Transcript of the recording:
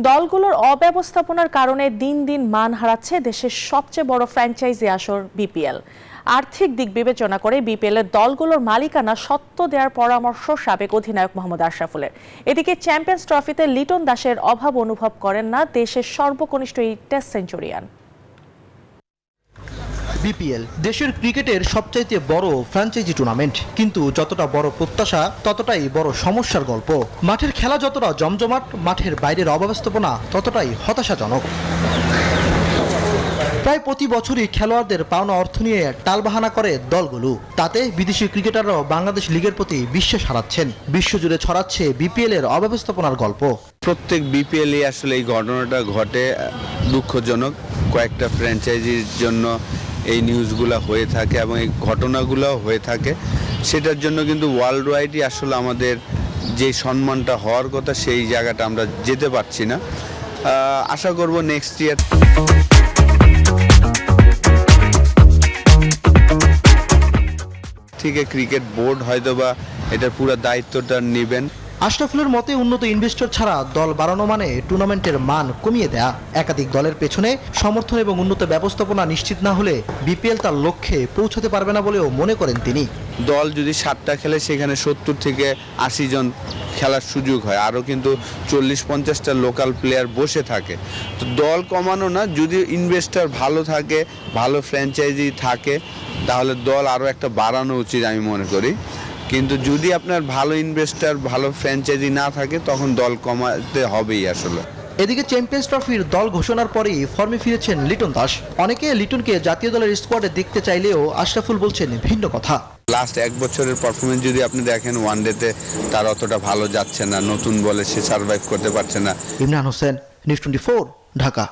দলগুলোর অব্যবস্থাপনার কারণে দিন দিন মান হারাচ্ছে দেশের সবচেয়ে বড় ফ্র্যাঞ্চাইজি আসর বিপিএল। আর্থিক দিক বিবেচনা করে বিপিএল এর দলগুলোর মালিকানা সত্ত্ব দেওয়ার পরামর্শ সাবেক অধিনায়ক মোহাম্মদ আশরাফুলের। এদিকে চ্যাম্পিয়ন্স ট্রফিতে লিটন দাসের অভাব অনুভব করেন না দেশের সর্বকনিষ্ঠ এই টেস্ট সেঞ্চুরিয়ান। বিপিএল দেশের ক্রিকেটের সবচাইতে বড় ফ্র্যাঞ্চাইজি টুর্নামেন্ট, কিন্তু যতটা বড় প্রত্যাশা ততটাই বড় সমস্যার গল্প। মাঠের খেলা যতটা জমজমাট, মাঠের বাইরের অব্যবস্থাপনা ততটাই হতাশাজনক। প্রায় প্রতি বছরই খেলোয়াড়দের পাওনা অর্থ নিয়ে টালবাহানা করে দলগুলো। তাতে বিদেশি ক্রিকেটাররাও বাংলাদেশ লিগের প্রতি বিশ্বাস হারাচ্ছেন। বিশ্বজুড়ে ছড়াচ্ছে বিপিএল এর অব্যবস্থাপনার গল্প। প্রত্যেক বিপিএলই আসলে এই ঘটনাটা ঘটে, দুঃখজনক। কয়েকটা ফ্র্যাঞ্চাইজির জন্য এই নিউজগুলো হয়ে থাকে এবং এই ঘটনাগুলো হয়ে থাকে। সেটার জন্য কিন্তু ওয়ার্ল্ড ওয়াইডই আসলে আমাদের যে সম্মানটা হওয়ার কথা সেই জায়গাটা আমরা যেতে পারছি না। আশা করব নেক্সট ইয়ার থেকে ক্রিকেট বোর্ড হয়তোবা এটার পুরো দায়িত্বটা নেবেন। আশরাফুলের মতে উন্নত ইনভেস্টর ছাড়া দল বাড়ানো মানে টুর্নামেন্টের মান কমিয়ে দেয়া। একাধিক দলের পেছনে সমর্থন এবং উন্নত ব্যবস্থাপনা নিশ্চিত না হলে বিপিএল তার লক্ষ্যে পৌঁছাতে পারবে না বলেও মনে করেন তিনি। দল যদি 7টা খেলে সেখানে 70 থেকে 80 জন খেলার সুযোগ হয়, আরও কিন্তু 40-50টা লোকাল প্লেয়ার বসে থাকে। তো দল কমানো না, যদি ইনভেস্টর ভালো থাকে, ভালো ফ্র্যাঞ্চাইজি থাকে, তাহলে দল আরও একটা বাড়ানো উচিত আমি মনে করি। কিন্তু যদি আপনার ভালো ইনভেস্টর, ভালো ফ্র্যাঞ্চাইজি না থাকে, তখন দল কমাতে হবেই আসলে। এদিকে চ্যাম্পিয়ন্স ট্রফির দল ঘোষণার পরেই ফর্মে ফিরেছেন লিটন দাস। অনেকে লিটনকে জাতীয় দলের স্কোয়াডে দেখতে চাইলেও আশরাফুল বলছেন ভিন্ন কথা। লাস্ট 1 বছরের পারফরমেন্স যদি আপনি দেখেন, ওয়ানডেতে তার অতটা ভালো যাচ্ছে না, নতুন বলে সে সার্ভাইভ করতে পারছে না। ইমরান হোসেন, নিউজ 24, ঢাকা।